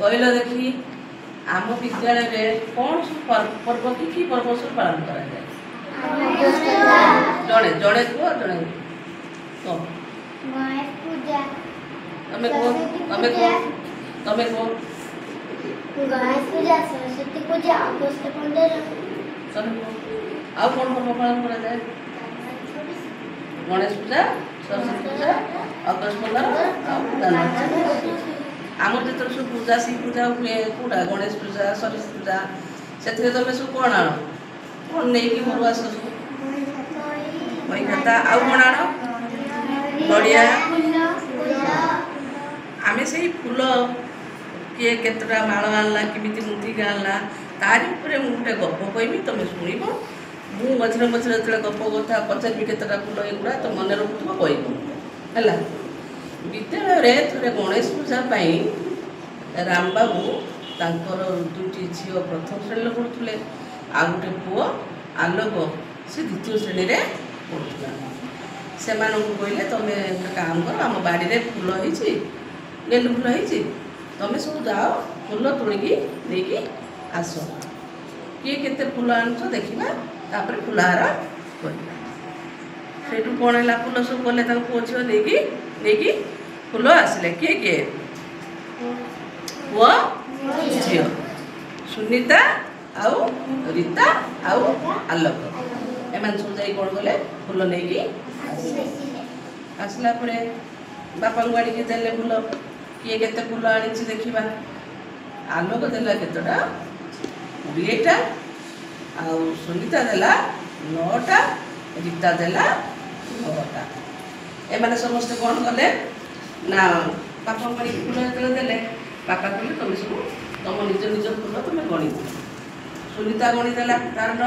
कहल देखी आम विद्यालय में कौन पर्व कि पर्व सब पालन करा जाए जड़े जड़े कह जड़े कह तमें कह तमें कह तमें कह गणेश पूजा सरस्वती पूजा अगस्त 15 चलो आउ कौन पर्व पालन करा जाए गणेश पूजा सरस्वती पूजा अगस्त 15 आमर जो सब पूजा सी पूजा हुए कौटा गणेश पूजा सरस्वती पूजा से तुम सब कौन आण कौन नहीं कि घर आस बही खाता आउ कौन आण नड़िया आम से फूल किए केतटा माल आनला किमिति मुंदिक आनला तारी उपरे मु गोटे गप कहबी तुम शुणव मु मझे मझे जो गप कथा पचारि केतटा फूल एगुड़ा तो मन रखुव कहल विद्यालय थे गणेश पूजा रामबाबू तांकर दुईटी झील प्रथम श्रेणी पढ़ुले आ गोटे पुओ आलोक से द्वितीय श्रेणी में पढ़ुला से कहले तुम काम कर आम बाड़ी फूल होती गेंदु फूल होती तुम सब जाओ फूल तोड़िकी नहीं आस किए केते फूल आनुच देखा तापर फूलहार से कौन है फूल सब गले पुओ झील नहीं फूल आसिले किए किए पुओ झील सुनीता आउ रीता आउ आलोक एम सब जा कौन कले फूल नहीं आसला बापा गाड़ी के देले फूल किए केते फूल आनी देखा आलोक देला केतटा 20टा आउ सुनीता देला 9टा रीता देला 9टा एमाने समस्त कौन कले ना बापा गाड़ी फूल जो देले बापा कहले तुम सब तुम निज निज फूल तुम गणी सुनीता गणी देला तार 9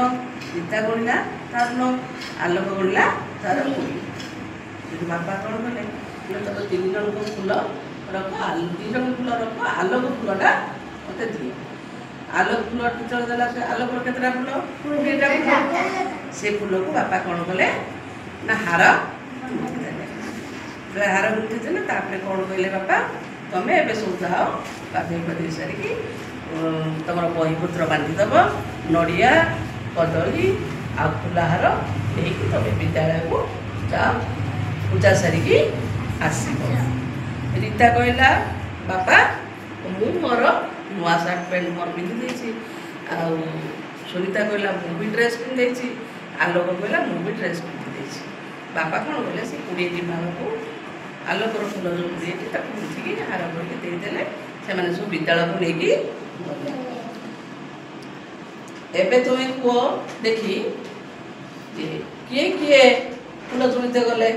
रीता गणिला तार 9 आलोक गणिला तार 20 बापा कौन कले तुम 3 जन को फूल रख 2 जन फूल रख आलोक फूलटा मत दिए आलोक फूल टीचर देला से आलोक केतटा फूल 20टा फूल से फूल को बापा कौन कले ना हार हार गुंथी देले तापर कौन कहले बापा तुम एबे सब जाओ गाधे पाधे सारिकी तुम बहीपत्र बांधिदेव नड़िया कदली आ फूलहार नहीं तुम विद्यालय को जाओ पूजा सारिकी आसब रीता कहला बापा मु मोर नुआ सार्ट पैंट मोर पिंधि सुनीता कहला मु भी ड्रेस पिंधि आलोक कहला मु भी ड्रेस पिंधि बापा कौन कले से 20टी माल को आलोकर फूल जो 20टी गुंथिकी हार करके देदेले से सब विद्यालय को लेकिन एबे तुम्हें कह देखी किए किए फूल तुणीते गले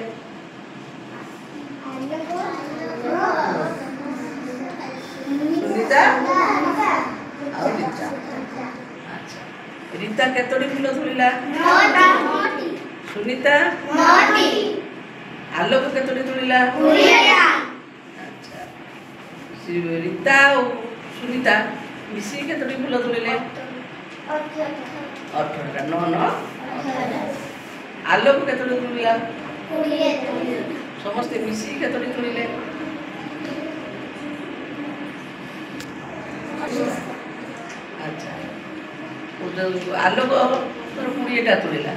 सुनीता और रीता अच्छा रीता केतोटी फूल तुलिला 9टा सुनीता 9टी आलोक केतोटी तुलिला 20टा अच्छा रीता और सुनीता मिसी केतोटी फूल तुलिले 18टा 9 9 आलोक केतोटी तुलिला 20 समस्ते मिसी केतोटी तुलिले अच्छा आलोक 20टा तुलिला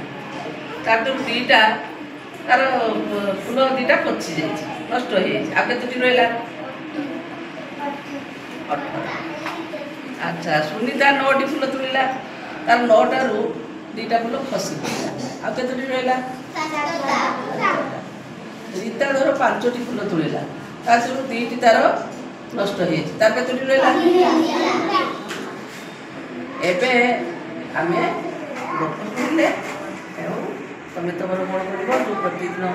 तार 2टा तार फूल 2टा पची जाए नष्ट हो जाए आते रहा 18 अच्छा सुनीता 9टी फूल तुलिला तार 9टारू 2टा फूल खसी पड़ा आते रहा रीता धर 5टी फूल तुलिला तार 2टी तार नष्ट हो तार केतोटी रहा एबे आमे गप सुनिले तुम तुम कौन कर जो प्रतिदिन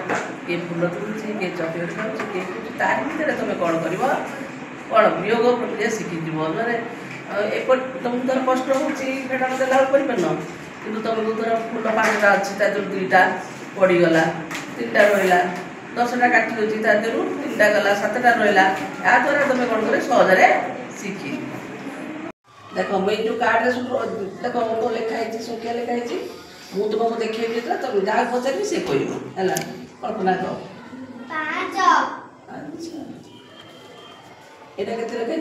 किए फूल तुलुची किए चॉकलेट खाऊँ किए तार भर तुम कौन कर कौन वियोग प्रक्रिया शिखीज एपट तुमको धर कष्ट होगा देला करपार कि तुमको धर फूल 5टा अच्छी तार 2टा पड़गला 3टा रहा 10टा काटी होती तार 3टा गला 7टा रहा या द्वारा तुम कौन कर सहजरे शिखी देख मुझे जो कार्ड देख मो लिखाई संख्या लिखाई मुझे तुमको देखी तुम जहाँ पचारि से कह कल्पना कह 5 अच्छा यहाँ के लिखाई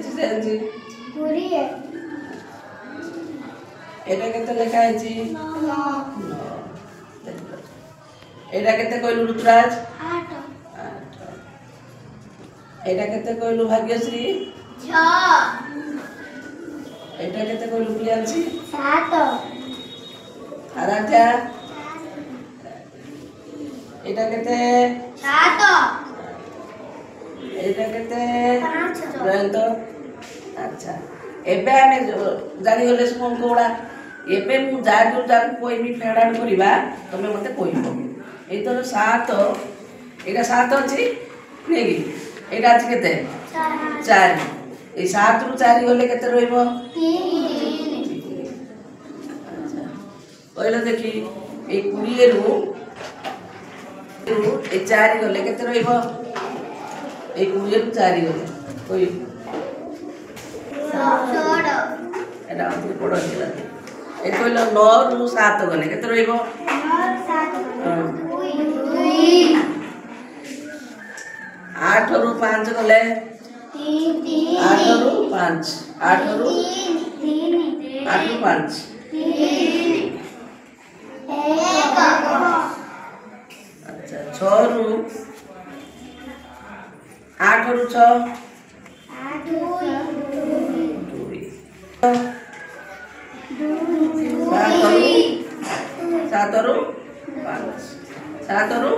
এটা কেতে লেখা হয়েছি এটা কেতে কইলু ঋতুরাজ এটা কেতে কইলু ভাগ্যশ্রী এটা কেতে কইলু প্রিয়াংশী আরাধ্যা এটা কেতে এটা কেতে জয়ন্ত আচ্ছা ଏବେ ଆମେ ଜାଣିଗଲେ ସବୁ ଅଙ୍କ ଗୁଡ଼ା ଏବେ ମୁଁ ଯାହା ଯେଉଁ ଯାହାକୁ କହିବି ଫେଡ଼ାଣ କରିବା ତମେ ମୋତେ କହିବ ଏଇଥର 7 ଏଇଟା 7 ଅଛି ନାଇଁ କି ଏଇଟା ଅଛି କେତେ 4 ଏଇ 7 ରୁ 4 ଗଲେ କେତେ ରହିବ 3 ଆଚ୍ଛା କହିଲ ଦେଖି ଏଇ 20 ରୁ ଏ 4 ଗଲେ କେତେ ରହିବ ଏଇ 20 ରୁ 4 ଗଲେ କହିବ এটা আমাদের বড় ছিল এটা হইল 9 ରୁ 7 গলে কেতে রইব 8 ରୁ 5 গলে 8 ରୁ 5 8 ରୁ 5 আচ্ছা 6 ରୁ 8 ରୁ 6 7 ରୁ 5 7 ରୁ